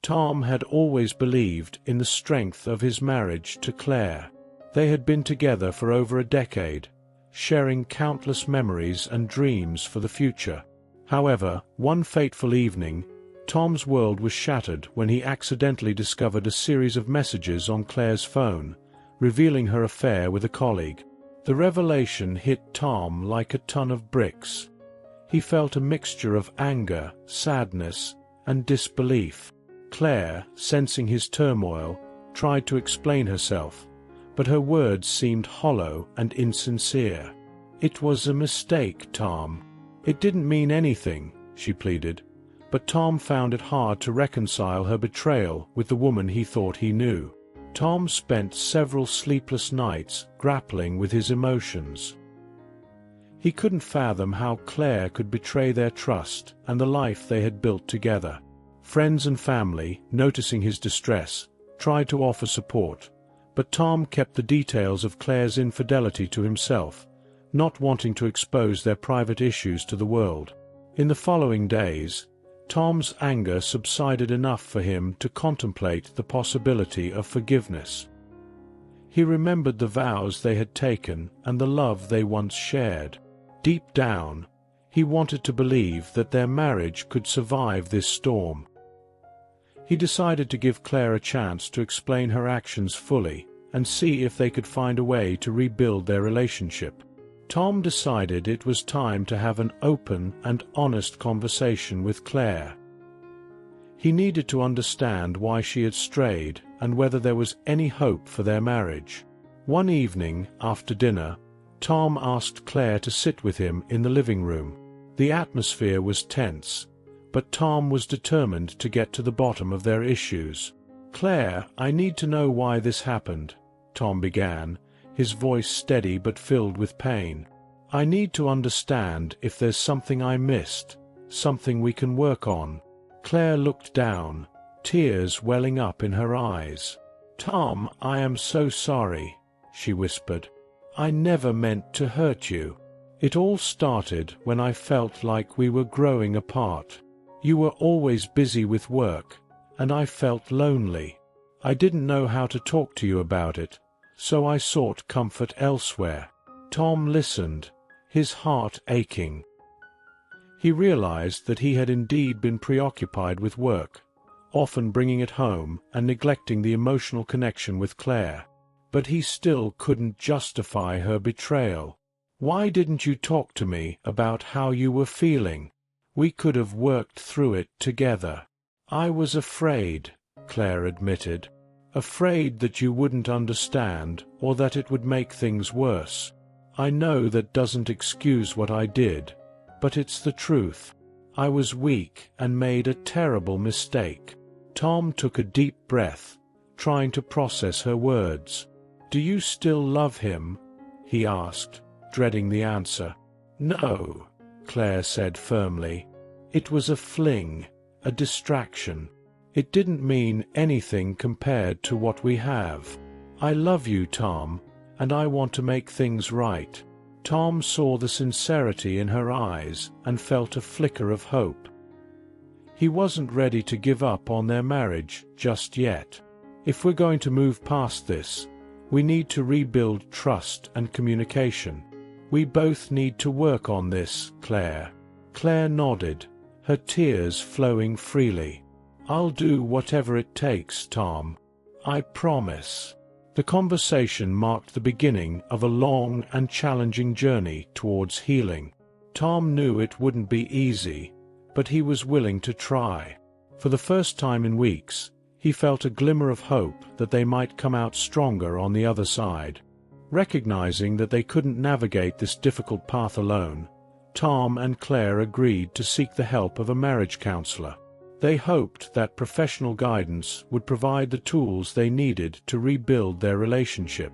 Tom had always believed in the strength of his marriage to Claire. They had been together for over a decade, sharing countless memories and dreams for the future. However, one fateful evening, Tom's world was shattered when he accidentally discovered a series of messages on Claire's phone, revealing her affair with a colleague. The revelation hit Tom like a ton of bricks. He felt a mixture of anger, sadness, and disbelief. Claire, sensing his turmoil, tried to explain herself, but her words seemed hollow and insincere. "It was a mistake, Tom. It didn't mean anything," she pleaded, but Tom found it hard to reconcile her betrayal with the woman he thought he knew. Tom spent several sleepless nights grappling with his emotions. He couldn't fathom how Claire could betray their trust and the life they had built together. Friends and family, noticing his distress, tried to offer support, but Tom kept the details of Claire's infidelity to himself, not wanting to expose their private issues to the world. In the following days, Tom's anger subsided enough for him to contemplate the possibility of forgiveness. He remembered the vows they had taken and the love they once shared. Deep down, he wanted to believe that their marriage could survive this storm. He decided to give Claire a chance to explain her actions fully and see if they could find a way to rebuild their relationship. Tom decided it was time to have an open and honest conversation with Claire. He needed to understand why she had strayed and whether there was any hope for their marriage. One evening, after dinner, Tom asked Claire to sit with him in the living room. The atmosphere was tense, but Tom was determined to get to the bottom of their issues. "Claire, I need to know why this happened," Tom began, his voice steady but filled with pain. "I need to understand if there's something I missed, something we can work on." Claire looked down, tears welling up in her eyes. "Tom, I am so sorry," she whispered. "I never meant to hurt you. It all started when I felt like we were growing apart. You were always busy with work, and I felt lonely. I didn't know how to talk to you about it, so I sought comfort elsewhere." Tom listened, his heart aching. He realized that he had indeed been preoccupied with work, often bringing it home and neglecting the emotional connection with Claire. But he still couldn't justify her betrayal. "Why didn't you talk to me about how you were feeling? We could have worked through it together." "I was afraid," Claire admitted. "Afraid that you wouldn't understand or that it would make things worse. I know that doesn't excuse what I did, but it's the truth. I was weak and made a terrible mistake." Tom took a deep breath, trying to process her words. "Do you still love him?" he asked, dreading the answer. "No," Claire said firmly. "It was a fling, a distraction. It didn't mean anything compared to what we have. I love you, Tom, and I want to make things right." Tom saw the sincerity in her eyes and felt a flicker of hope. He wasn't ready to give up on their marriage just yet. "If we're going to move past this, we need to rebuild trust and communication. We both need to work on this, Claire." Claire nodded, her tears flowing freely. "I'll do whatever it takes, Tom. I promise." The conversation marked the beginning of a long and challenging journey towards healing. Tom knew it wouldn't be easy, but he was willing to try. For the first time in weeks, he felt a glimmer of hope that they might come out stronger on the other side. Recognizing that they couldn't navigate this difficult path alone, Tom and Claire agreed to seek the help of a marriage counselor. They hoped that professional guidance would provide the tools they needed to rebuild their relationship.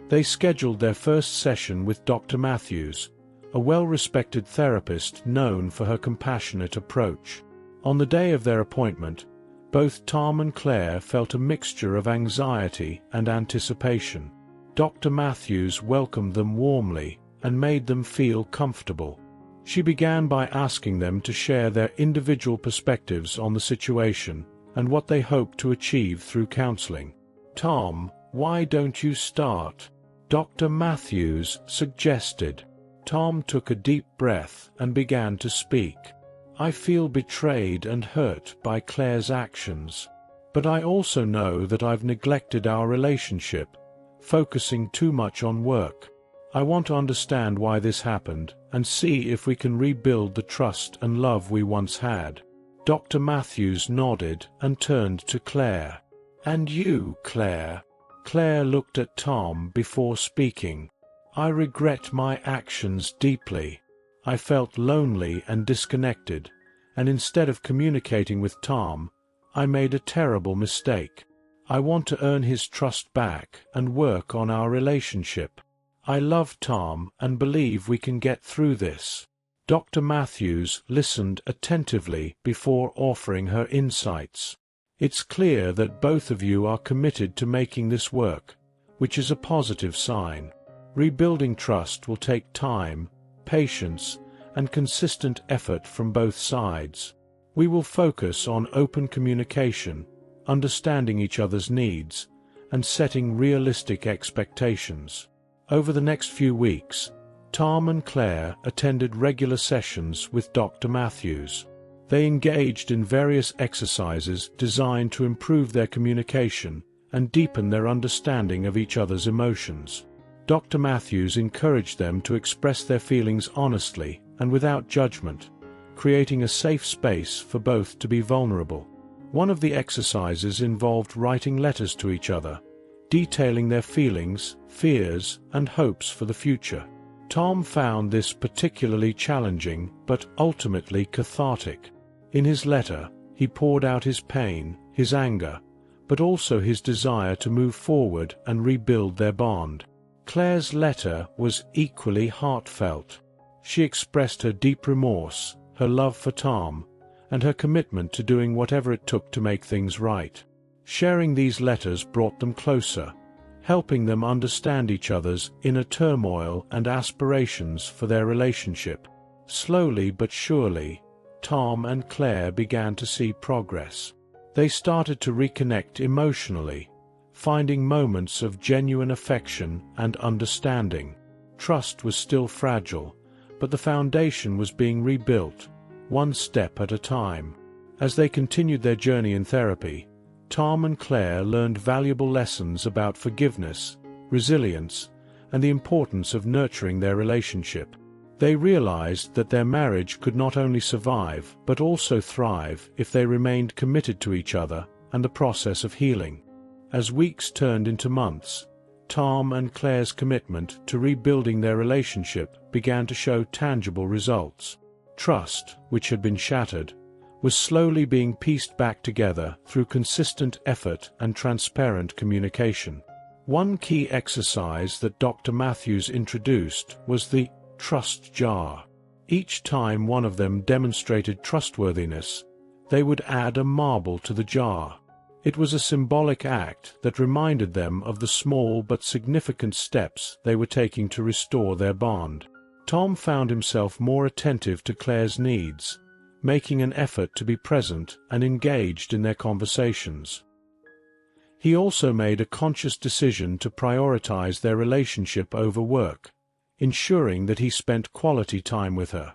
They scheduled their first session with Dr. Matthews, a well-respected therapist known for her compassionate approach. On the day of their appointment, both Tom and Claire felt a mixture of anxiety and anticipation. Dr. Matthews welcomed them warmly and made them feel comfortable. She began by asking them to share their individual perspectives on the situation and what they hope to achieve through counseling. "Tom, why don't you start?" Dr. Matthews suggested. Tom took a deep breath and began to speak. "I feel betrayed and hurt by Claire's actions. But I also know that I've neglected our relationship, focusing too much on work. I want to understand why this happened and see if we can rebuild the trust and love we once had." Dr. Matthews nodded and turned to Claire. "And you, Claire?" Claire looked at Tom before speaking. "I regret my actions deeply. I felt lonely and disconnected, and instead of communicating with Tom, I made a terrible mistake. I want to earn his trust back and work on our relationship. I love Tom and believe we can get through this." Dr. Matthews listened attentively before offering her insights. "It's clear that both of you are committed to making this work, which is a positive sign. Rebuilding trust will take time, patience, and consistent effort from both sides. We will focus on open communication, understanding each other's needs, and setting realistic expectations." Over the next few weeks, Tom and Claire attended regular sessions with Dr. Matthews. They engaged in various exercises designed to improve their communication and deepen their understanding of each other's emotions. Dr. Matthews encouraged them to express their feelings honestly and without judgment, creating a safe space for both to be vulnerable. One of the exercises involved writing letters to each other, detailing their feelings, fears, and hopes for the future. Tom found this particularly challenging but ultimately cathartic. In his letter, he poured out his pain, his anger, but also his desire to move forward and rebuild their bond. Claire's letter was equally heartfelt. She expressed her deep remorse, her love for Tom, and her commitment to doing whatever it took to make things right. Sharing these letters brought them closer, helping them understand each other's inner turmoil and aspirations for their relationship. Slowly but surely, Tom and Claire began to see progress. They started to reconnect emotionally, finding moments of genuine affection and understanding. Trust was still fragile, but the foundation was being rebuilt, one step at a time. As they continued their journey in therapy, Tom and Claire learned valuable lessons about forgiveness, resilience, and the importance of nurturing their relationship. They realized that their marriage could not only survive but also thrive if they remained committed to each other and the process of healing. As weeks turned into months, Tom and Claire's commitment to rebuilding their relationship began to show tangible results. Trust, which had been shattered, was slowly being pieced back together through consistent effort and transparent communication. One key exercise that Dr. Matthews introduced was the trust jar. Each time one of them demonstrated trustworthiness, they would add a marble to the jar. It was a symbolic act that reminded them of the small but significant steps they were taking to restore their bond. Tom found himself more attentive to Claire's needs, making an effort to be present and engaged in their conversations. He also made a conscious decision to prioritize their relationship over work, ensuring that he spent quality time with her.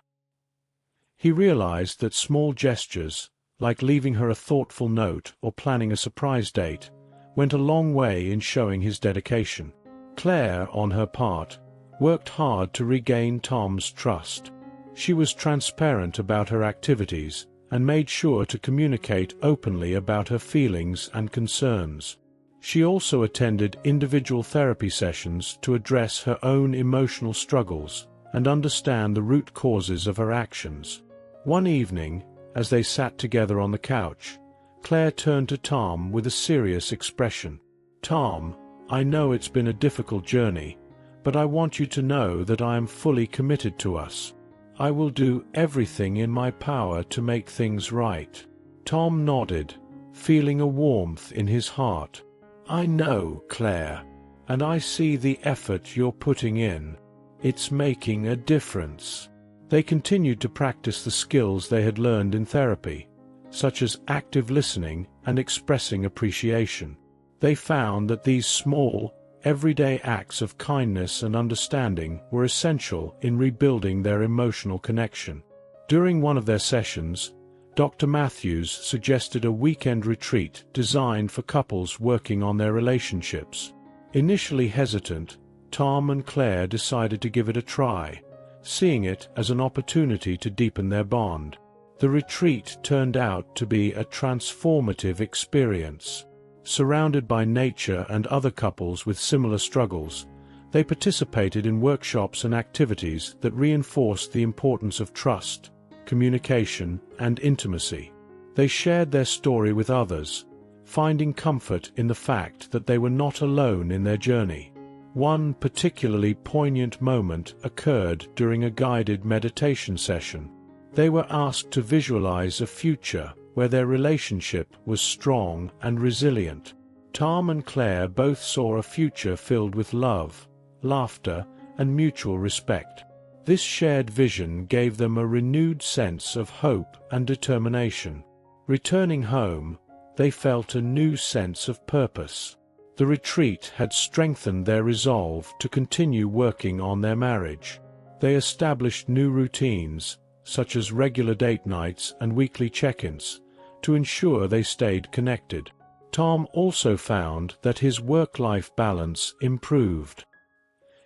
He realized that small gestures, like leaving her a thoughtful note or planning a surprise date, went a long way in showing his dedication. Claire, on her part, worked hard to regain Tom's trust. She was transparent about her activities and made sure to communicate openly about her feelings and concerns. She also attended individual therapy sessions to address her own emotional struggles and understand the root causes of her actions. One evening, as they sat together on the couch, Claire turned to Tom with a serious expression. "Tom, I know it's been a difficult journey, but I want you to know that I am fully committed to us. I will do everything in my power to make things right." Tom nodded, feeling a warmth in his heart. "I know, Claire, and I see the effort you're putting in. It's making a difference." They continued to practice the skills they had learned in therapy, such as active listening and expressing appreciation. They found that these small, everyday acts of kindness and understanding were essential in rebuilding their emotional connection. During one of their sessions, Dr. Matthews suggested a weekend retreat designed for couples working on their relationships. Initially hesitant, Tom and Claire decided to give it a try, seeing it as an opportunity to deepen their bond. The retreat turned out to be a transformative experience. Surrounded by nature and other couples with similar struggles, they participated in workshops and activities that reinforced the importance of trust, communication, and intimacy. They shared their story with others, finding comfort in the fact that they were not alone in their journey. One particularly poignant moment occurred during a guided meditation session. They were asked to visualize a future where their relationship was strong and resilient. Tom and Claire both saw a future filled with love, laughter, and mutual respect. This shared vision gave them a renewed sense of hope and determination. Returning home, they felt a new sense of purpose. The retreat had strengthened their resolve to continue working on their marriage. They established new routines, such as regular date nights and weekly check-ins, to ensure they stayed connected. Tom also found that his work-life balance improved.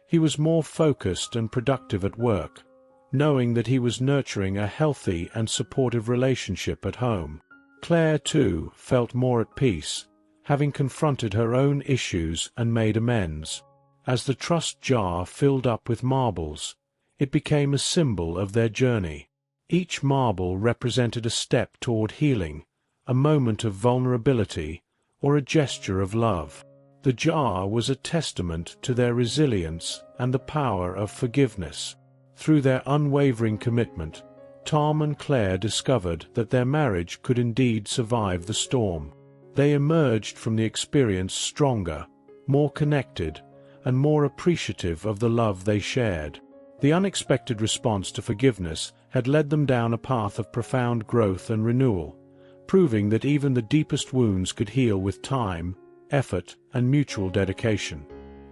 He was more focused and productive at work, knowing that he was nurturing a healthy and supportive relationship at home. Claire, too, felt more at peace, having confronted her own issues and made amends. As the trust jar filled up with marbles, it became a symbol of their journey. Each marble represented a step toward healing, a moment of vulnerability, or a gesture of love. The jar was a testament to their resilience and the power of forgiveness. Through their unwavering commitment, Tom and Claire discovered that their marriage could indeed survive the storm. They emerged from the experience stronger, more connected, and more appreciative of the love they shared. The unexpected response to forgiveness had led them down a path of profound growth and renewal, proving that even the deepest wounds could heal with time, effort, and mutual dedication.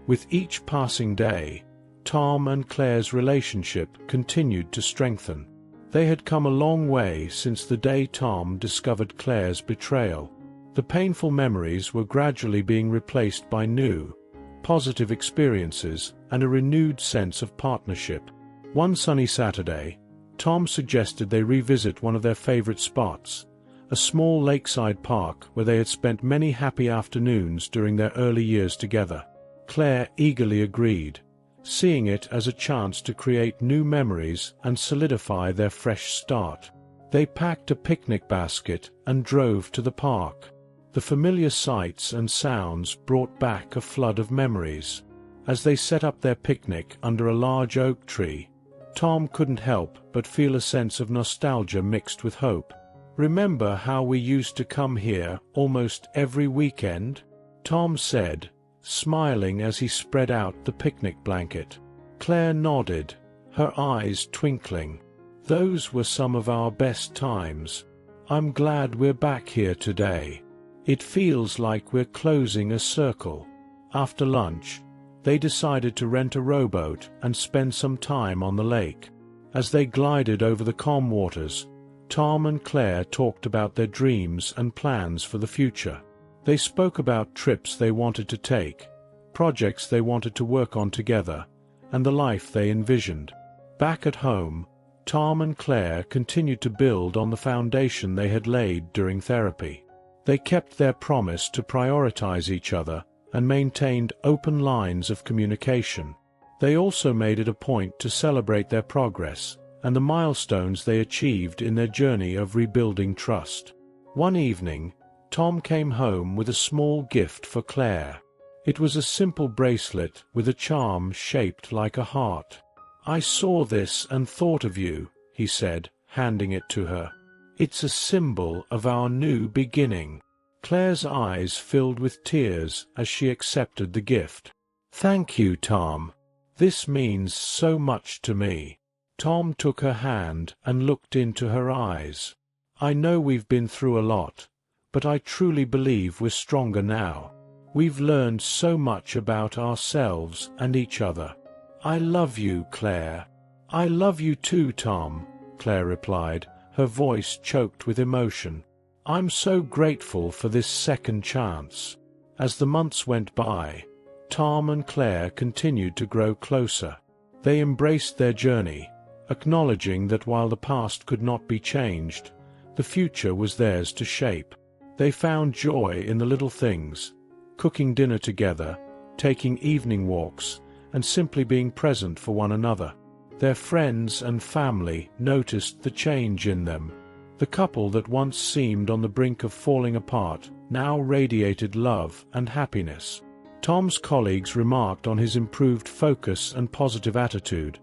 With each passing day, Tom and Claire's relationship continued to strengthen. They had come a long way since the day Tom discovered Claire's betrayal. The painful memories were gradually being replaced by new, positive experiences and a renewed sense of partnership. One sunny Saturday, Tom suggested they revisit one of their favorite spots, a small lakeside park where they had spent many happy afternoons during their early years together. Claire eagerly agreed, seeing it as a chance to create new memories and solidify their fresh start. They packed a picnic basket and drove to the park. The familiar sights and sounds brought back a flood of memories. As they set up their picnic under a large oak tree, Tom couldn't help but feel a sense of nostalgia mixed with hope. "Remember how we used to come here almost every weekend?" Tom said, smiling as he spread out the picnic blanket. Claire nodded, her eyes twinkling. "Those were some of our best times. I'm glad we're back here today. It feels like we're closing a circle." After lunch, they decided to rent a rowboat and spend some time on the lake. As they glided over the calm waters, Tom and Claire talked about their dreams and plans for the future. They spoke about trips they wanted to take, projects they wanted to work on together, and the life they envisioned. Back at home, Tom and Claire continued to build on the foundation they had laid during therapy. They kept their promise to prioritize each other and maintained open lines of communication. They also made it a point to celebrate their progress and the milestones they achieved in their journey of rebuilding trust. One evening, Tom came home with a small gift for Claire. It was a simple bracelet with a charm shaped like a heart. "I saw this and thought of you," he said, handing it to her. "It's a symbol of our new beginning." Claire's eyes filled with tears as she accepted the gift. "Thank you, Tom. This means so much to me." Tom took her hand and looked into her eyes. I know we've been through a lot, but I truly believe we're stronger now. We've learned so much about ourselves and each other. I love you, Claire." "I love you too, Tom," Claire replied, her voice choked with emotion. "I'm so grateful for this second chance." As the months went by, Tom and Claire continued to grow closer. They embraced their journey, acknowledging that while the past could not be changed, the future was theirs to shape. They found joy in the little things, cooking dinner together, taking evening walks, and simply being present for one another. Their friends and family noticed the change in them. The couple that once seemed on the brink of falling apart now radiated love and happiness. Tom's colleagues remarked on his improved focus and positive attitude,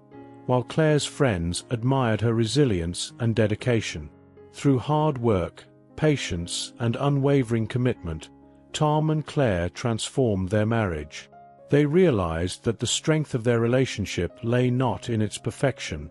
while Claire's friends admired her resilience and dedication. Through hard work, patience, and unwavering commitment, Tom and Claire transformed their marriage. They realized that the strength of their relationship lay not in its perfection,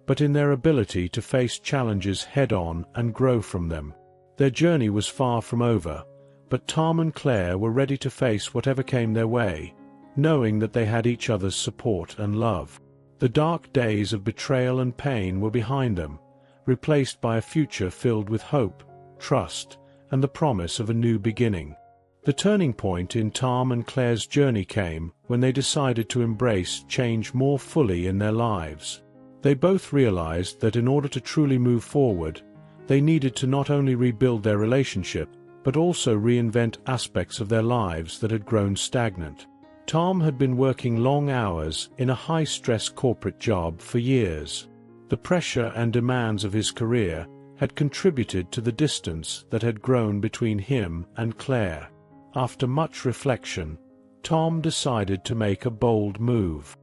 but in their ability to face challenges head-on and grow from them. Their journey was far from over, but Tom and Claire were ready to face whatever came their way, knowing that they had each other's support and love. The dark days of betrayal and pain were behind them, replaced by a future filled with hope, trust, and the promise of a new beginning. The turning point in Tom and Claire's journey came when they decided to embrace change more fully in their lives. They both realized that in order to truly move forward, they needed to not only rebuild their relationship, but also reinvent aspects of their lives that had grown stagnant. Tom had been working long hours in a high-stress corporate job for years. The pressure and demands of his career had contributed to the distance that had grown between him and Claire. After much reflection, Tom decided to make a bold move.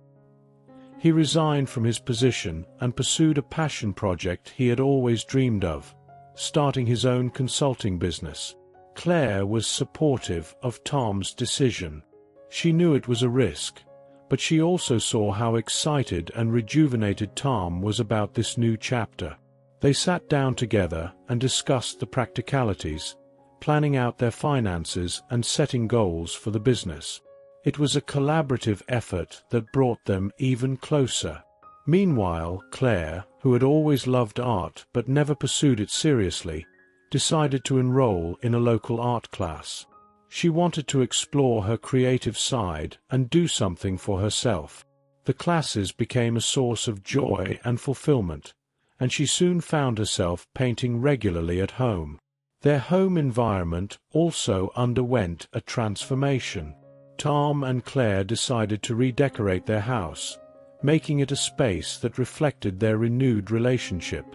He resigned from his position and pursued a passion project he had always dreamed of, starting his own consulting business. Claire was supportive of Tom's decision. She knew it was a risk, but she also saw how excited and rejuvenated Tom was about this new chapter. They sat down together and discussed the practicalities, planning out their finances and setting goals for the business. It was a collaborative effort that brought them even closer. Meanwhile, Claire, who had always loved art but never pursued it seriously, decided to enroll in a local art class. She wanted to explore her creative side and do something for herself. The classes became a source of joy and fulfillment, and she soon found herself painting regularly at home. Their home environment also underwent a transformation. Tom and Claire decided to redecorate their house, making it a space that reflected their renewed relationship.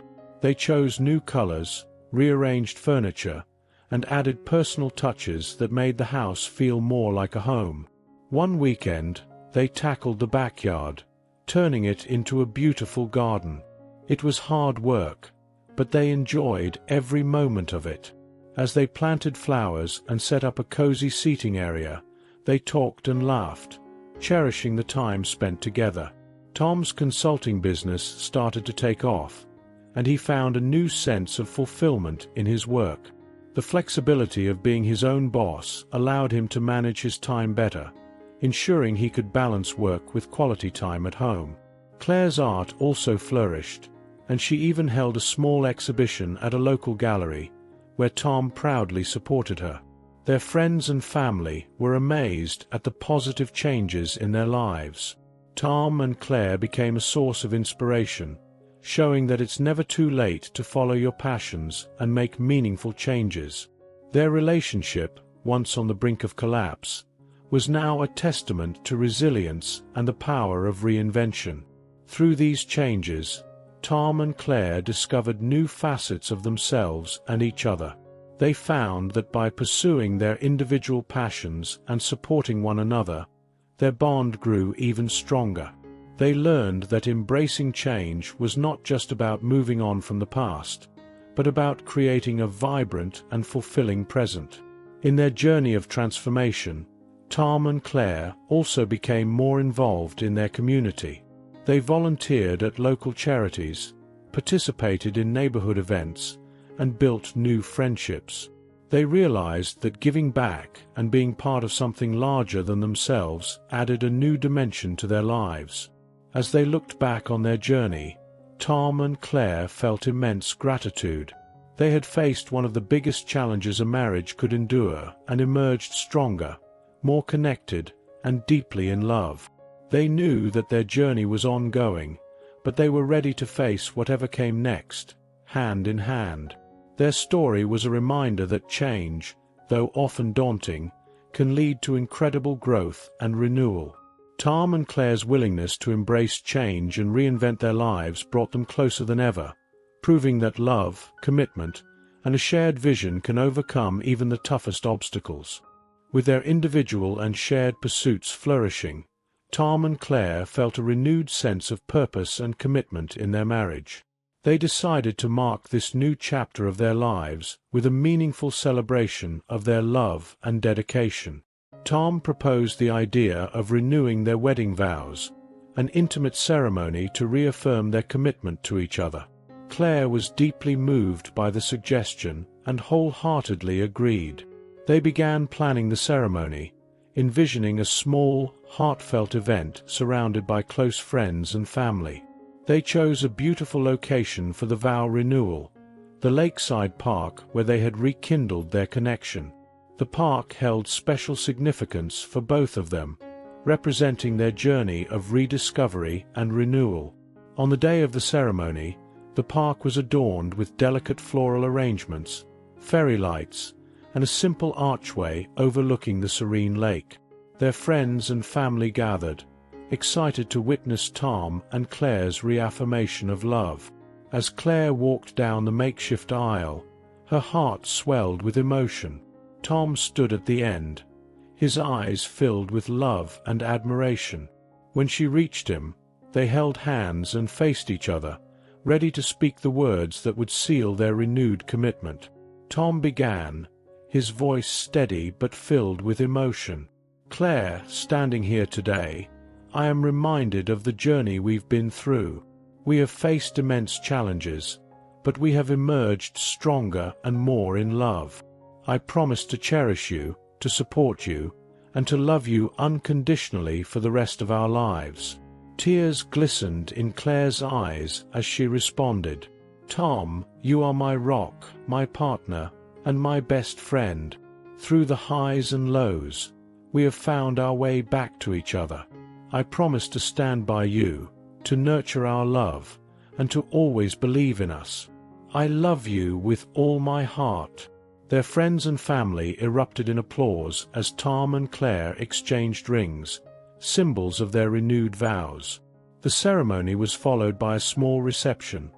They chose new colors, rearranged furniture, and added personal touches that made the house feel more like a home. One weekend, they tackled the backyard, turning it into a beautiful garden. It was hard work, but they enjoyed every moment of it. As they planted flowers and set up a cozy seating area, they talked and laughed, cherishing the time spent together. Tom's consulting business started to take off, and he found a new sense of fulfillment in his work. The flexibility of being his own boss allowed him to manage his time better, ensuring he could balance work with quality time at home. Claire's art also flourished, and she even held a small exhibition at a local gallery, where Tom proudly supported her. Their friends and family were amazed at the positive changes in their lives. Tom and Claire became a source of inspiration, showing that it's never too late to follow your passions and make meaningful changes. Their relationship, once on the brink of collapse, was now a testament to resilience and the power of reinvention. Through these changes, Tom and Claire discovered new facets of themselves and each other. They found that by pursuing their individual passions and supporting one another, their bond grew even stronger. They learned that embracing change was not just about moving on from the past, but about creating a vibrant and fulfilling present. In their journey of transformation, Tom and Claire also became more involved in their community. They volunteered at local charities, participated in neighborhood events, and built new friendships. They realized that giving back and being part of something larger than themselves added a new dimension to their lives. As they looked back on their journey, Tom and Claire felt immense gratitude. They had faced one of the biggest challenges a marriage could endure and emerged stronger, more connected, and deeply in love. They knew that their journey was ongoing, but they were ready to face whatever came next, hand in hand. Their story was a reminder that change, though often daunting, can lead to incredible growth and renewal. Tom and Claire's willingness to embrace change and reinvent their lives brought them closer than ever, proving that love, commitment, and a shared vision can overcome even the toughest obstacles. With their individual and shared pursuits flourishing, Tom and Claire felt a renewed sense of purpose and commitment in their marriage. They decided to mark this new chapter of their lives with a meaningful celebration of their love and dedication. Tom proposed the idea of renewing their wedding vows, an intimate ceremony to reaffirm their commitment to each other. Claire was deeply moved by the suggestion and wholeheartedly agreed. They began planning the ceremony, envisioning a small, heartfelt event surrounded by close friends and family. They chose a beautiful location for the vow renewal, the lakeside park where they had rekindled their connection. The park held special significance for both of them, representing their journey of rediscovery and renewal. On the day of the ceremony, the park was adorned with delicate floral arrangements, fairy lights, and a simple archway overlooking the serene lake. Their friends and family gathered, excited to witness Tom and Claire's reaffirmation of love. As Claire walked down the makeshift aisle, her heart swelled with emotion. Tom stood at the end, his eyes filled with love and admiration. When she reached him, they held hands and faced each other, ready to speak the words that would seal their renewed commitment. Tom began, his voice steady but filled with emotion. "Claire, standing here today, I am reminded of the journey we've been through. We have faced immense challenges, but we have emerged stronger and more in love. I promise to cherish you, to support you, and to love you unconditionally for the rest of our lives." Tears glistened in Claire's eyes as she responded, "Tom, you are my rock, my partner, and my best friend. Through the highs and lows, we have found our way back to each other. I promise to stand by you, to nurture our love, and to always believe in us. I love you with all my heart." Their friends and family erupted in applause as Tom and Claire exchanged rings, symbols of their renewed vows. The ceremony was followed by a small reception,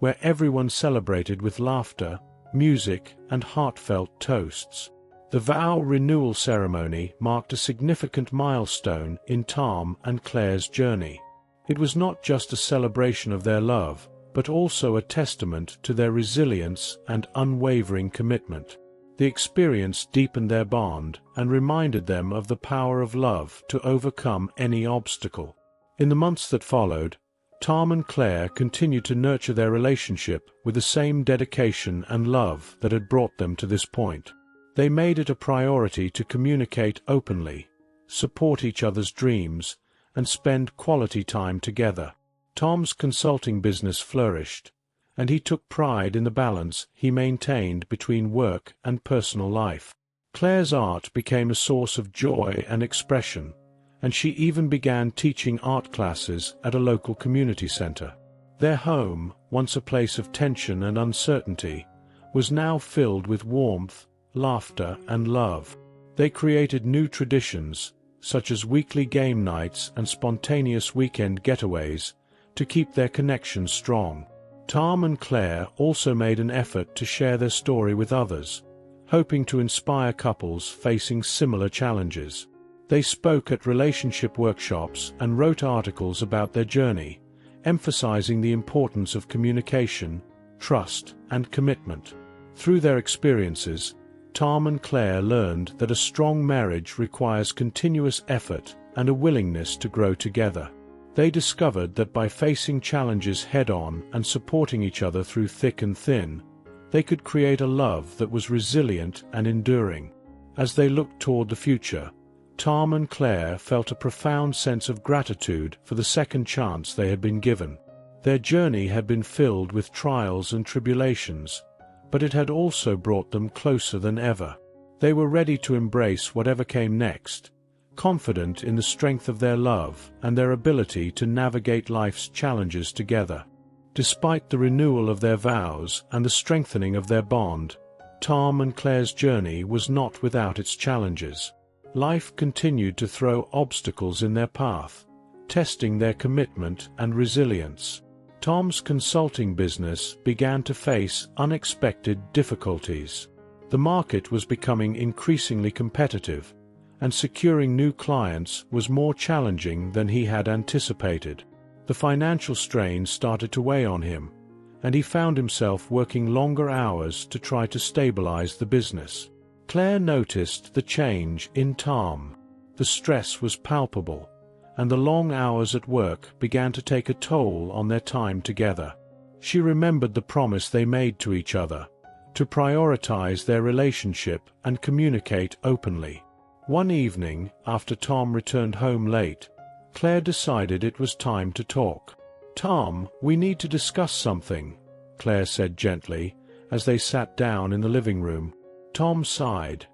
where everyone celebrated with laughter, music, and heartfelt toasts. The vow renewal ceremony marked a significant milestone in Tom and Claire's journey. It was not just a celebration of their love, but also a testament to their resilience and unwavering commitment. The experience deepened their bond and reminded them of the power of love to overcome any obstacle. In the months that followed, Tom and Claire continued to nurture their relationship with the same dedication and love that had brought them to this point. They made it a priority to communicate openly, support each other's dreams, and spend quality time together. Tom's consulting business flourished, and he took pride in the balance he maintained between work and personal life. Claire's art became a source of joy and expression, and she even began teaching art classes at a local community center. Their home, once a place of tension and uncertainty, was now filled with warmth, laughter, and love. They created new traditions, such as weekly game nights and spontaneous weekend getaways, to keep their connection strong. Tom and Claire also made an effort to share their story with others, hoping to inspire couples facing similar challenges. They spoke at relationship workshops and wrote articles about their journey, emphasizing the importance of communication, trust, and commitment. Through their experiences, Tom and Claire learned that a strong marriage requires continuous effort and a willingness to grow together. They discovered that by facing challenges head-on and supporting each other through thick and thin, They could create a love that was resilient and enduring. As they looked toward the future, Tom and Claire felt a profound sense of gratitude for the second chance they had been given. Their journey had been filled with trials and tribulations, but it had also brought them closer than ever. They were ready to embrace whatever came next, confident in the strength of their love and their ability to navigate life's challenges together. Despite the renewal of their vows and the strengthening of their bond, Tom and Claire's journey was not without its challenges. Life continued to throw obstacles in their path, testing their commitment and resilience. Tom's consulting business began to face unexpected difficulties. The market was becoming increasingly competitive, and securing new clients was more challenging than he had anticipated. The financial strain started to weigh on him, and he found himself working longer hours to try to stabilize the business. Claire noticed the change in Tom. The stress was palpable, and the long hours at work began to take a toll on their time together. She remembered the promise they made to each other, to prioritize their relationship and communicate openly. One evening, after Tom returned home late, Claire decided it was time to talk. "Tom, we need to discuss something," Claire said gently, as they sat down in the living room. Tom sighed,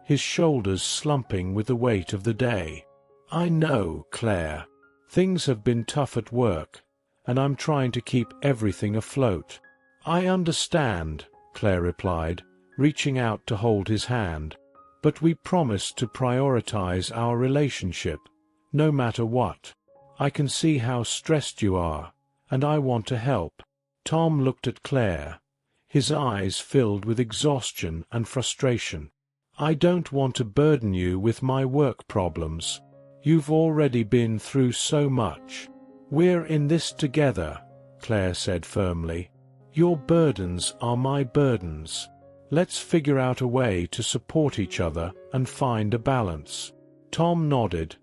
his shoulders slumping with the weight of the day. "I know, Claire. Things have been tough at work, and I'm trying to keep everything afloat." "I understand," Claire replied, reaching out to hold his hand. "But we promised to prioritize our relationship, no matter what. I can see how stressed you are, and I want to help." Tom looked at Claire, his eyes filled with exhaustion and frustration. "I don't want to burden you with my work problems. You've already been through so much. We're in this together," Claire said firmly. "Your burdens are my burdens. Let's figure out a way to support each other and find a balance." Tom nodded,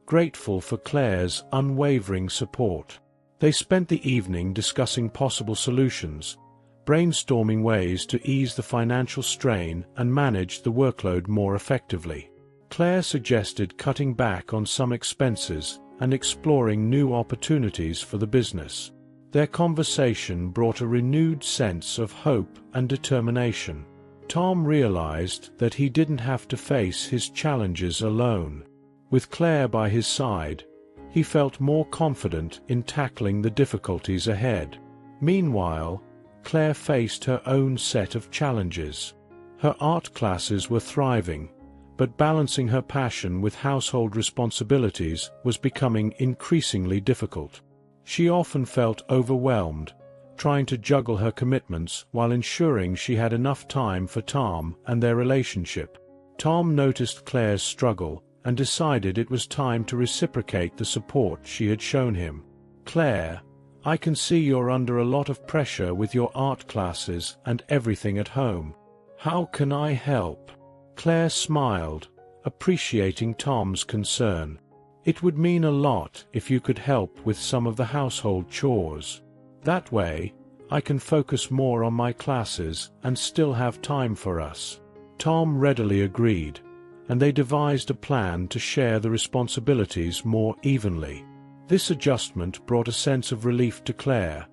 grateful for Claire's unwavering support. They spent the evening discussing possible solutions, brainstorming ways to ease the financial strain and manage the workload more effectively. Claire suggested cutting back on some expenses and exploring new opportunities for the business. Their conversation brought a renewed sense of hope and determination. Tom realized that he didn't have to face his challenges alone. With Claire by his side, he felt more confident in tackling the difficulties ahead. Meanwhile, Claire faced her own set of challenges. Her art classes were thriving, but balancing her passion with household responsibilities was becoming increasingly difficult. She often felt overwhelmed, trying to juggle her commitments while ensuring she had enough time for Tom and their relationship. Tom noticed Claire's struggle and decided it was time to reciprocate the support she had shown him. "Claire, I can see you're under a lot of pressure with your art classes and everything at home. How can I help?" Claire smiled, appreciating Tom's concern. "It would mean a lot if you could help with some of the household chores. That way, I can focus more on my classes and still have time for us." Tom readily agreed, and they devised a plan to share the responsibilities more evenly. This adjustment brought a sense of relief to Claire,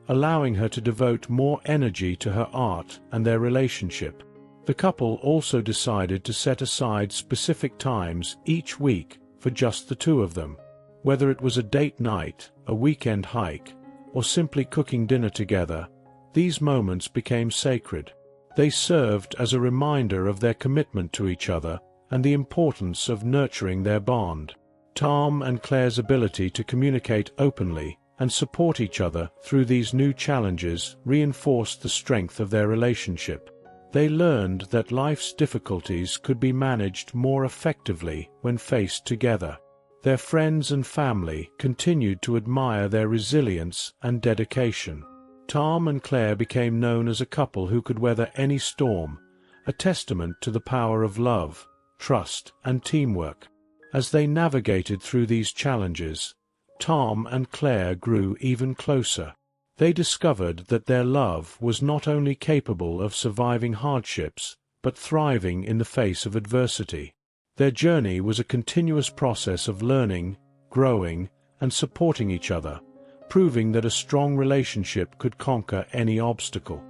allowing her to devote more energy to her art and their relationship. The couple also decided to set aside specific times each week for just the two of them. Whether it was a date night, a weekend hike, or simply cooking dinner together, these moments became sacred. They served as a reminder of their commitment to each other and the importance of nurturing their bond. Tom and Claire's ability to communicate openly and support each other through these new challenges reinforced the strength of their relationship. They learned that life's difficulties could be managed more effectively when faced together. Their friends and family continued to admire their resilience and dedication. Tom and Claire became known as a couple who could weather any storm, a testament to the power of love, trust, and teamwork. As they navigated through these challenges, Tom and Claire grew even closer. They discovered that their love was not only capable of surviving hardships, but thriving in the face of adversity. Their journey was a continuous process of learning, growing, and supporting each other, proving that a strong relationship could conquer any obstacle.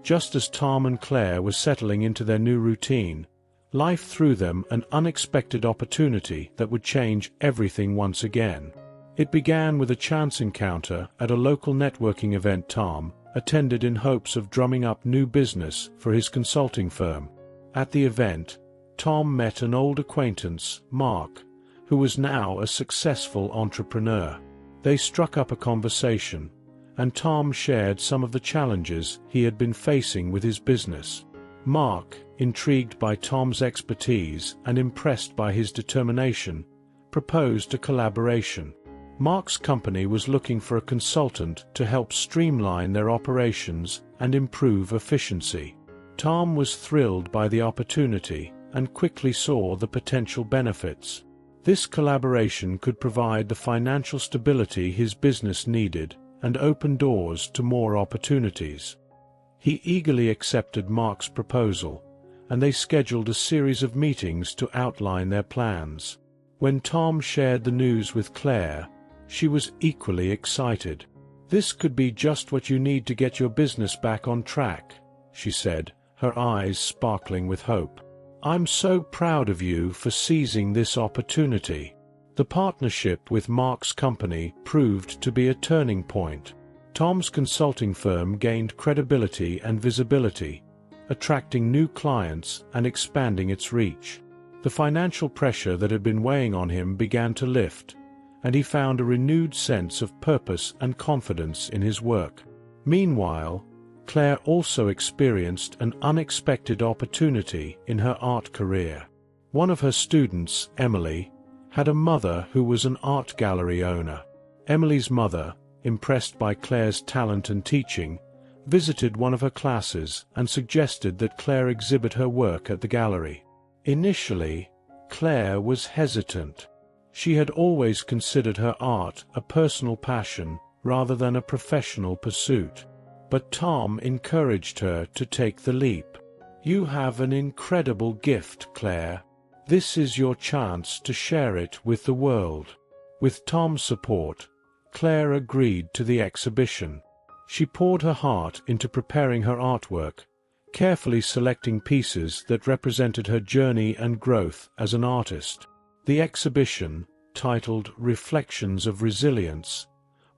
Just as Tom and Claire were settling into their new routine, life threw them an unexpected opportunity that would change everything once again. It began with a chance encounter at a local networking event Tom attended in hopes of drumming up new business for his consulting firm. At the event, Tom met an old acquaintance, Mark, who was now a successful entrepreneur. They struck up a conversation, and Tom shared some of the challenges he had been facing with his business. Mark, intrigued by Tom's expertise and impressed by his determination, proposed a collaboration. Mark's company was looking for a consultant to help streamline their operations and improve efficiency. Tom was thrilled by the opportunity and quickly saw the potential benefits. This collaboration could provide the financial stability his business needed and open doors to more opportunities. He eagerly accepted Mark's proposal, and they scheduled a series of meetings to outline their plans. When Tom shared the news with Claire, she was equally excited. "This could be just what you need to get your business back on track," she said, her eyes sparkling with hope. "I'm so proud of you for seizing this opportunity." The partnership with Mark's company proved to be a turning point. Tom's consulting firm gained credibility and visibility, attracting new clients and expanding its reach. The financial pressure that had been weighing on him began to lift, and he found a renewed sense of purpose and confidence in his work. Meanwhile, Claire also experienced an unexpected opportunity in her art career. One of her students, Emily, had a mother who was an art gallery owner. Emily's mother, impressed by Claire's talent and teaching, visited one of her classes and suggested that Claire exhibit her work at the gallery. Initially, Claire was hesitant. She had always considered her art a personal passion rather than a professional pursuit. But Tom encouraged her to take the leap. "You have an incredible gift, Claire. This is your chance to share it with the world." With Tom's support, Claire agreed to the exhibition. She poured her heart into preparing her artwork, carefully selecting pieces that represented her journey and growth as an artist. The exhibition, titled Reflections of Resilience,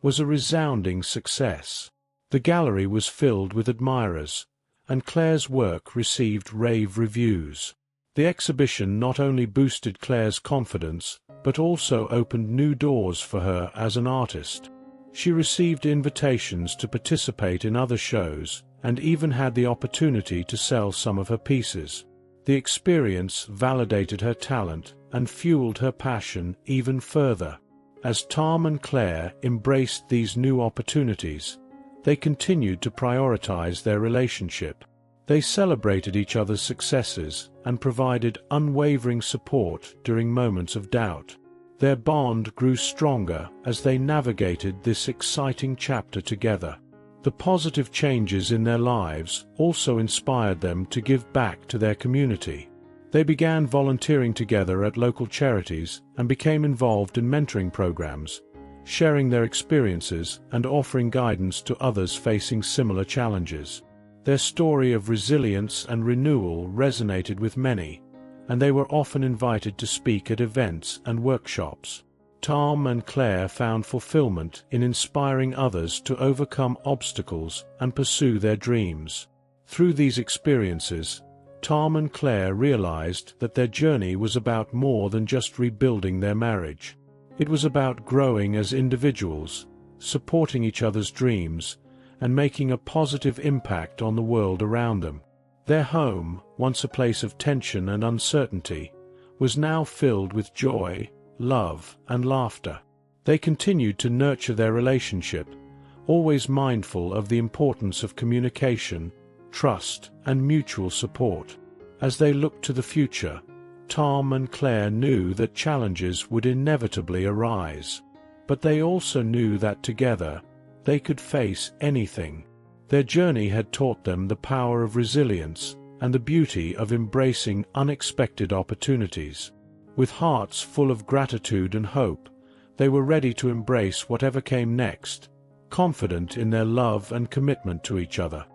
was a resounding success. The gallery was filled with admirers, and Claire's work received rave reviews. The exhibition not only boosted Claire's confidence, but also opened new doors for her as an artist. She received invitations to participate in other shows, and even had the opportunity to sell some of her pieces. The experience validated her talent and fueled her passion even further. As Tom and Claire embraced these new opportunities, they continued to prioritize their relationship. They celebrated each other's successes and provided unwavering support during moments of doubt. Their bond grew stronger as they navigated this exciting chapter together. The positive changes in their lives also inspired them to give back to their community. They began volunteering together at local charities and became involved in mentoring programs, sharing their experiences and offering guidance to others facing similar challenges. Their story of resilience and renewal resonated with many, and they were often invited to speak at events and workshops. Tom and Claire found fulfillment in inspiring others to overcome obstacles and pursue their dreams. Through these experiences, Tom and Claire realized that their journey was about more than just rebuilding their marriage. It was about growing as individuals, supporting each other's dreams, and making a positive impact on the world around them. Their home, once a place of tension and uncertainty, was now filled with joy, love, and laughter. They continued to nurture their relationship, always mindful of the importance of communication, trust, and mutual support. As they looked to the future, Tom and Claire knew that challenges would inevitably arise. But they also knew that together, They could face anything. Their journey had taught them the power of resilience and the beauty of embracing unexpected opportunities. With hearts full of gratitude and hope, they were ready to embrace whatever came next, confident in their love and commitment to each other.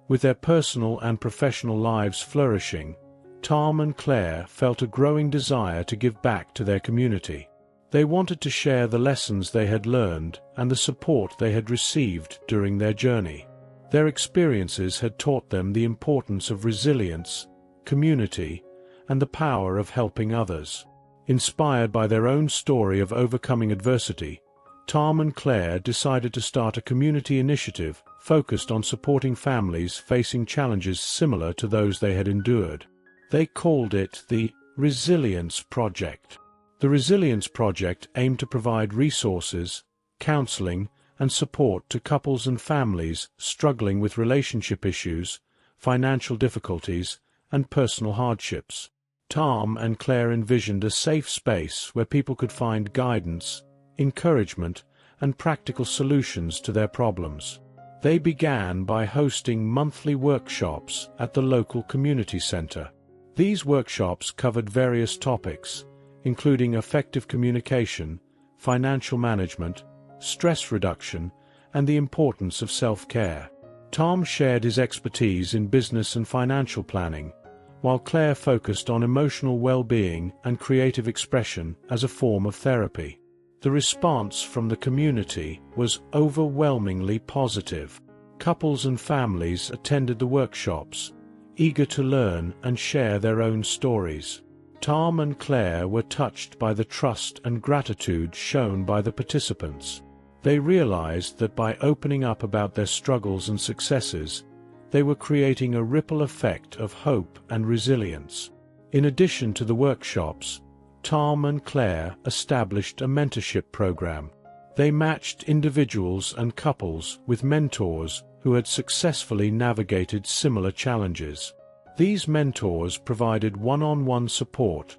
With their personal and professional lives flourishing, Tom and Claire felt a growing desire to give back to their community. They wanted to share the lessons they had learned and the support they had received during their journey. Their experiences had taught them the importance of resilience, community, and the power of helping others. Inspired by their own story of overcoming adversity, Tom and Claire decided to start a community initiative focused on supporting families facing challenges similar to those they had endured. They called it the Resilience Project. The Resilience Project aimed to provide resources, counseling, and support to couples and families struggling with relationship issues, financial difficulties, and personal hardships. Tom and Claire envisioned a safe space where people could find guidance, encouragement, and practical solutions to their problems. They began by hosting monthly workshops at the local community center. These workshops covered various topics, including effective communication, financial management, stress reduction, and the importance of self-care. Tom shared his expertise in business and financial planning, while Claire focused on emotional well-being and creative expression as a form of therapy. The response from the community was overwhelmingly positive. Couples and families attended the workshops, eager to learn and share their own stories. Tom and Claire were touched by the trust and gratitude shown by the participants. They realized that by opening up about their struggles and successes, they were creating a ripple effect of hope and resilience. In addition to the workshops, Tom and Claire established a mentorship program. They matched individuals and couples with mentors who had successfully navigated similar challenges. These mentors provided one-on-one support,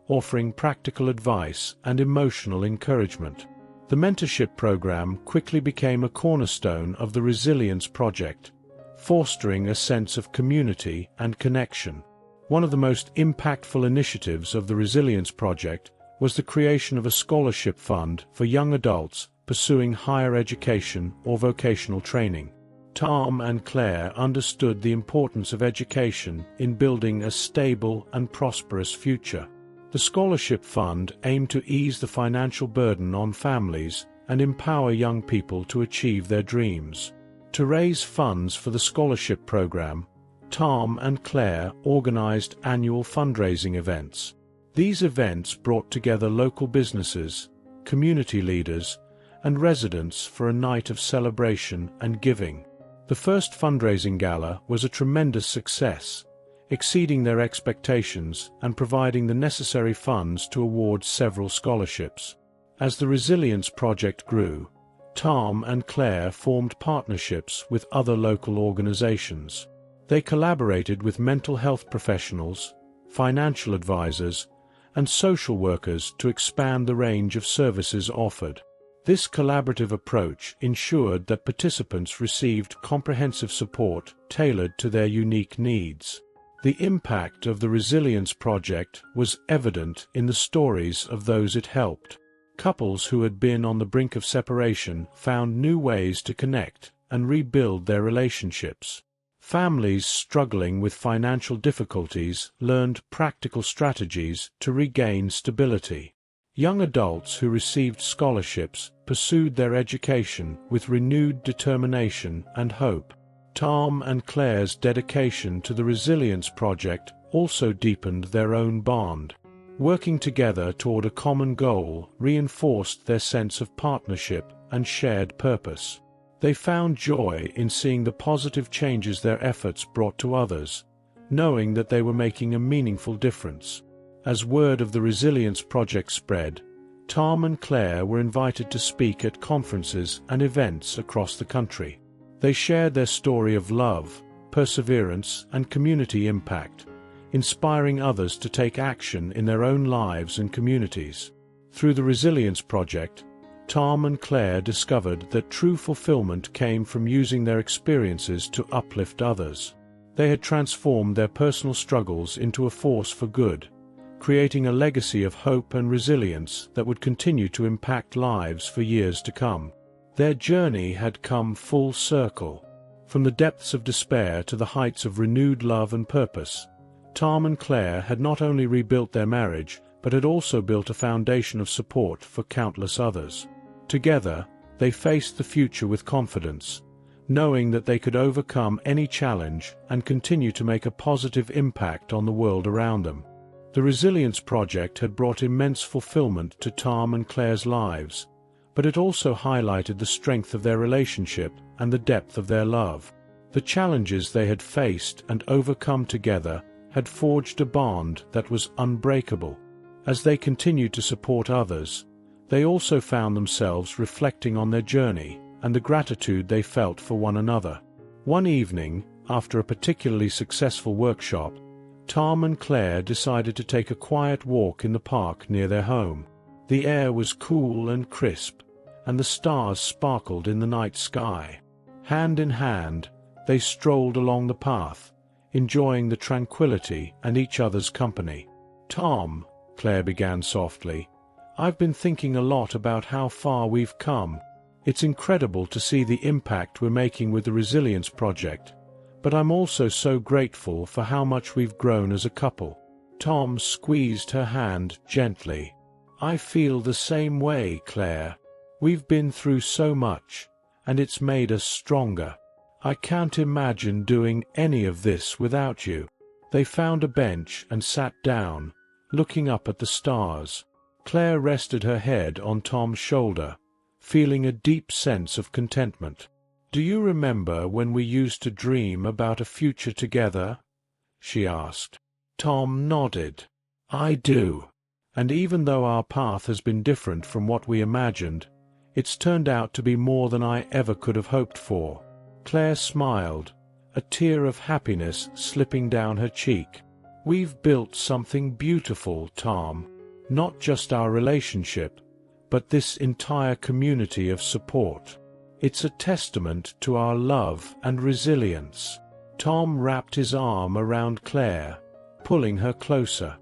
offering practical advice and emotional encouragement. The mentorship program quickly became a cornerstone of the Resilience Project, fostering a sense of community and connection. One of the most impactful initiatives of the Resilience Project was the creation of a scholarship fund for young adults pursuing higher education or vocational training. Tom and Claire understood the importance of education in building a stable and prosperous future. The scholarship fund aimed to ease the financial burden on families and empower young people to achieve their dreams. To raise funds for the scholarship program, Tom and Claire organized annual fundraising events. These events brought together local businesses, community leaders, and residents for a night of celebration and giving. The first fundraising gala was a tremendous success, exceeding their expectations and providing the necessary funds to award several scholarships. As the Resilience Project grew, Tom and Claire formed partnerships with other local organizations. They collaborated with mental health professionals, financial advisors, and social workers to expand the range of services offered. This collaborative approach ensured that participants received comprehensive support tailored to their unique needs. The impact of the Resilience Project was evident in the stories of those it helped. Couples who had been on the brink of separation found new ways to connect and rebuild their relationships. Families struggling with financial difficulties learned practical strategies to regain stability. Young adults who received scholarships pursued their education with renewed determination and hope. Tom and Claire's dedication to the Resilience Project also deepened their own bond. Working together toward a common goal reinforced their sense of partnership and shared purpose. They found joy in seeing the positive changes their efforts brought to others, knowing that they were making a meaningful difference. As word of the Resilience Project spread, Tom and Claire were invited to speak at conferences and events across the country. They shared their story of love, perseverance, and community impact, inspiring others to take action in their own lives and communities. Through the Resilience Project, Tom and Claire discovered that true fulfillment came from using their experiences to uplift others. They had transformed their personal struggles into a force for good, creating a legacy of hope and resilience that would continue to impact lives for years to come. Their journey had come full circle. From the depths of despair to the heights of renewed love and purpose, Tom and Claire had not only rebuilt their marriage, but had also built a foundation of support for countless others. Together, they faced the future with confidence, knowing that they could overcome any challenge and continue to make a positive impact on the world around them. The Resilience Project had brought immense fulfillment to Tom and Claire's lives, but it also highlighted the strength of their relationship and the depth of their love. The challenges they had faced and overcome together had forged a bond that was unbreakable. As they continued to support others, they also found themselves reflecting on their journey and the gratitude they felt for one another. One evening, after a particularly successful workshop, Tom and Claire decided to take a quiet walk in the park near their home. The air was cool and crisp, and the stars sparkled in the night sky. Hand in hand, they strolled along the path, enjoying the tranquility and each other's company. "Tom," Claire began softly, "I've been thinking a lot about how far we've come. It's incredible to see the impact we're making with the Resilience Project, but I'm also so grateful for how much we've grown as a couple." Tom squeezed her hand gently. "I feel the same way, Claire. We've been through so much, and it's made us stronger. I can't imagine doing any of this without you." They found a bench and sat down, looking up at the stars. Claire rested her head on Tom's shoulder, feeling a deep sense of contentment. "Do you remember when we used to dream about a future together?" she asked. Tom nodded. "I do. And even though our path has been different from what we imagined, it's turned out to be more than I ever could have hoped for." Claire smiled, a tear of happiness slipping down her cheek. "We've built something beautiful, Tom. Not just our relationship, but this entire community of support. It's a testament to our love and resilience." Tom wrapped his arm around Claire, pulling her closer.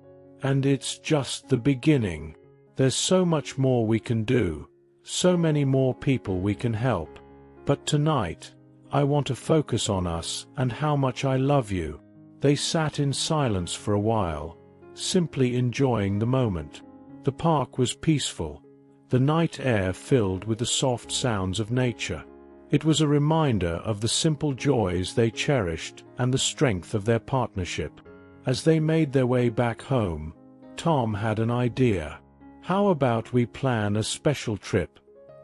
"And it's just the beginning. There's so much more we can do, so many more people we can help. But tonight, I want to focus on us and how much I love you." They sat in silence for a while, simply enjoying the moment. The park was peaceful, the night air filled with the soft sounds of nature. It was a reminder of the simple joys they cherished and the strength of their partnership. As they made their way back home, Tom had an idea. "How about we plan a special trip,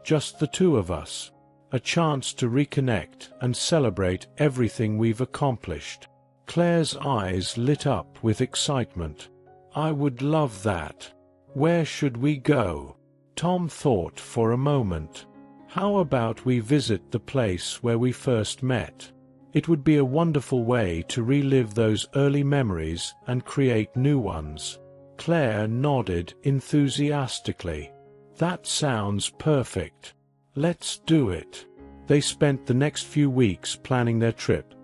just the two of us? A chance to reconnect and celebrate everything we've accomplished." Claire's eyes lit up with excitement. "I would love that. Where should we go?" Tom thought for a moment. "How about we visit the place where we first met? It would be a wonderful way to relive those early memories and create new ones." Claire nodded enthusiastically. "That sounds perfect. Let's do it." They spent the next few weeks planning their trip,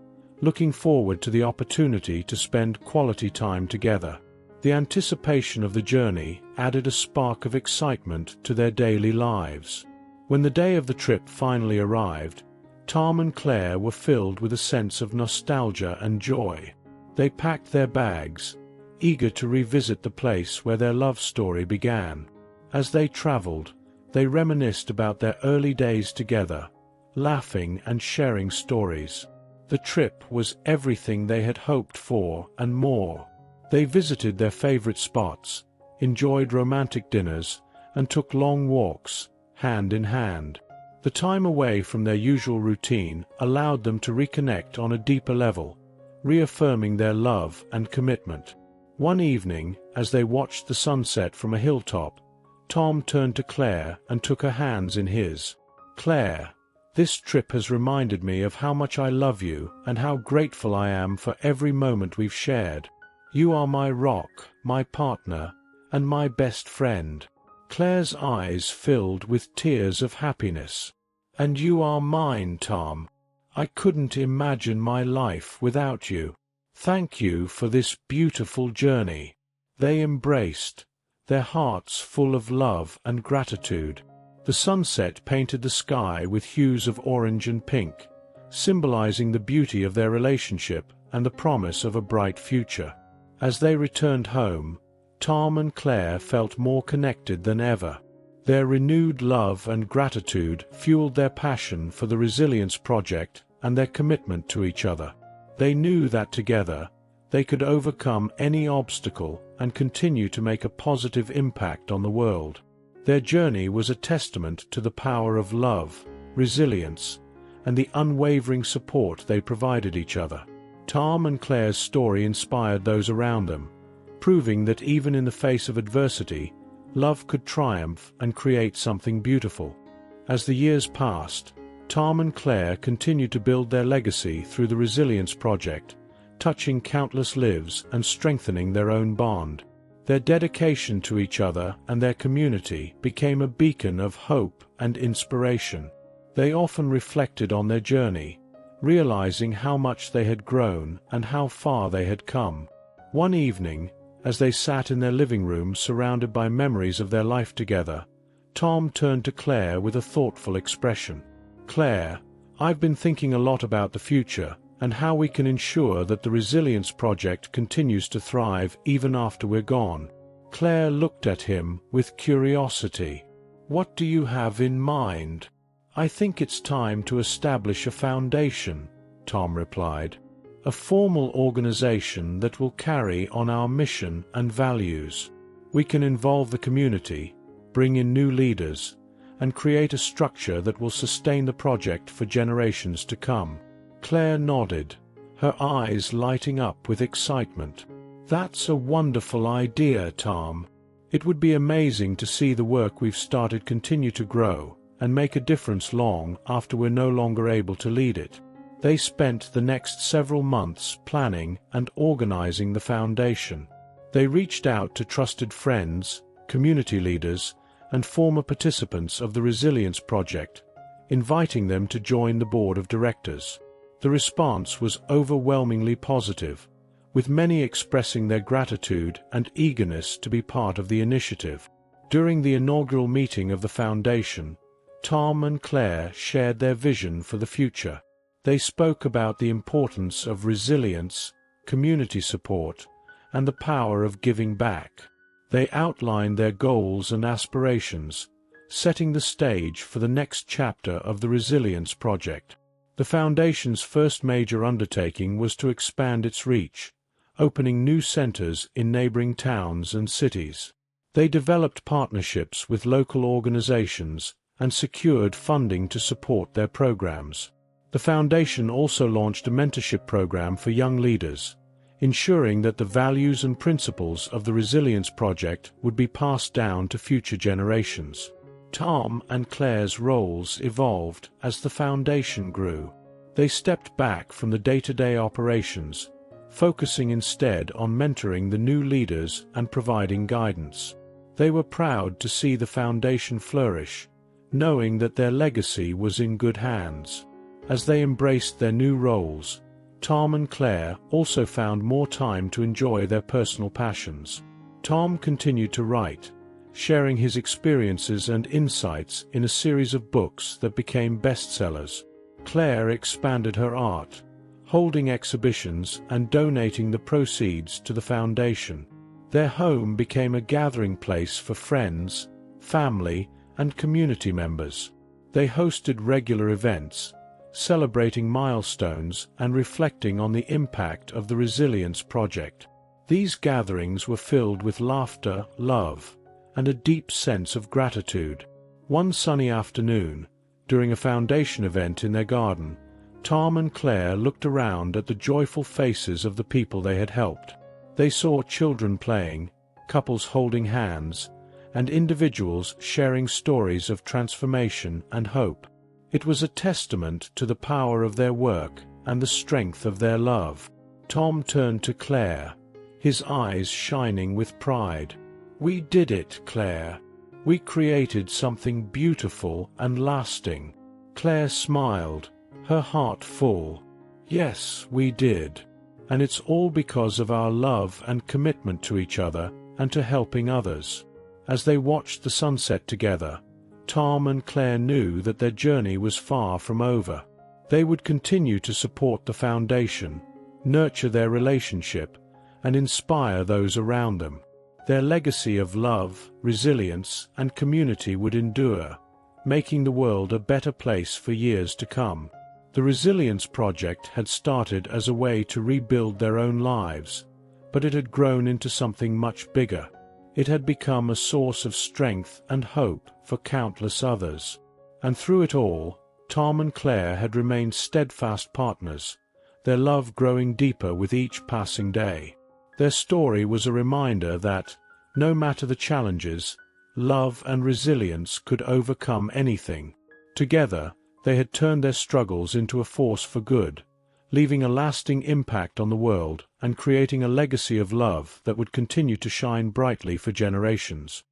looking forward to the opportunity to spend quality time together. The anticipation of the journey added a spark of excitement to their daily lives. When the day of the trip finally arrived, Tom and Claire were filled with a sense of nostalgia and joy. They packed their bags, eager to revisit the place where their love story began. As they traveled, they reminisced about their early days together, laughing and sharing stories. The trip was everything they had hoped for and more. They visited their favorite spots, enjoyed romantic dinners, and took long walks, hand in hand. The time away from their usual routine allowed them to reconnect on a deeper level, reaffirming their love and commitment. One evening, as they watched the sunset from a hilltop, Tom turned to Claire and took her hands in his. "Claire, this trip has reminded me of how much I love you and how grateful I am for every moment we've shared. You are my rock, my partner, and my best friend." Claire's eyes filled with tears of happiness. "And you are mine, Tom. I couldn't imagine my life without you. Thank you for this beautiful journey." They embraced, their hearts full of love and gratitude. The sunset painted the sky with hues of orange and pink, symbolizing the beauty of their relationship and the promise of a bright future. As they returned home, Tom and Claire felt more connected than ever. Their renewed love and gratitude fueled their passion for the Resilience Project and their commitment to each other. They knew that together, they could overcome any obstacle and continue to make a positive impact on the world. Their journey was a testament to the power of love, resilience, and the unwavering support they provided each other. Tom and Claire's story inspired those around them, proving that even in the face of adversity, love could triumph and create something beautiful. As the years passed, Tom and Claire continued to build their legacy through the Resilience Project, touching countless lives and strengthening their own bond. Their dedication to each other and their community became a beacon of hope and inspiration. They often reflected on their journey, realizing how much they had grown and how far they had come. One evening, as they sat in their living room surrounded by memories of their life together, Tom turned to Claire with a thoughtful expression. "Claire, I've been thinking a lot about the future and how we can ensure that the Resilience Project continues to thrive even after we're gone." Claire looked at him with curiosity. "What do you have in mind?" "I think it's time to establish a foundation," Tom replied. "A formal organization that will carry on our mission and values. We can involve the community, bring in new leaders, and create a structure that will sustain the project for generations to come." Claire nodded, her eyes lighting up with excitement. "That's a wonderful idea, Tom. It would be amazing to see the work we've started continue to grow and make a difference long after we're no longer able to lead it." They spent the next several months planning and organizing the foundation. They reached out to trusted friends, community leaders, and former participants of the Resilience Project, inviting them to join the board of directors. The response was overwhelmingly positive, with many expressing their gratitude and eagerness to be part of the initiative. During the inaugural meeting of the foundation, Tom and Claire shared their vision for the future. They spoke about the importance of resilience, community support, and the power of giving back. They outlined their goals and aspirations, setting the stage for the next chapter of the Resilience Project. The Foundation's first major undertaking was to expand its reach, opening new centers in neighboring towns and cities. They developed partnerships with local organizations and secured funding to support their programs. The Foundation also launched a mentorship program for young leaders, ensuring that the values and principles of the Resilience Project would be passed down to future generations. Tom and Claire's roles evolved as the foundation grew. They stepped back from the day-to-day operations, focusing instead on mentoring the new leaders and providing guidance. They were proud to see the foundation flourish, knowing that their legacy was in good hands. As they embraced their new roles, Tom and Claire also found more time to enjoy their personal passions. Tom continued to write, sharing his experiences and insights in a series of books that became bestsellers. Claire expanded her art, holding exhibitions and donating the proceeds to the foundation. Their home became a gathering place for friends, family, and community members. They hosted regular events, celebrating milestones and reflecting on the impact of the Resilience Project. These gatherings were filled with laughter, love, and a deep sense of gratitude. One sunny afternoon, during a foundation event in their garden, Tom and Claire looked around at the joyful faces of the people they had helped. They saw children playing, couples holding hands, and individuals sharing stories of transformation and hope. It was a testament to the power of their work and the strength of their love. Tom turned to Claire, his eyes shining with pride. "We did it, Claire. We created something beautiful and lasting." Claire smiled, her heart full. "Yes, we did. And it's all because of our love and commitment to each other and to helping others." As they watched the sunset together, Tom and Claire knew that their journey was far from over. They would continue to support the foundation, nurture their relationship, and inspire those around them. Their legacy of love, resilience, and community would endure, making the world a better place for years to come. The Resilience Project had started as a way to rebuild their own lives, but it had grown into something much bigger. It had become a source of strength and hope for countless others. And through it all, Tom and Claire had remained steadfast partners, their love growing deeper with each passing day. Their story was a reminder that, no matter the challenges, love and resilience could overcome anything. Together, they had turned their struggles into a force for good, leaving a lasting impact on the world and creating a legacy of love that would continue to shine brightly for generations.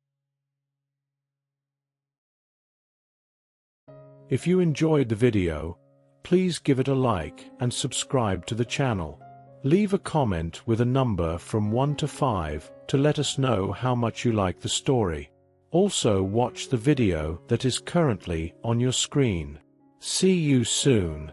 If you enjoyed the video, please give it a like and subscribe to the channel. Leave a comment with a number from 1 to 5 to let us know how much you like the story. Also watch the video that is currently on your screen. See you soon.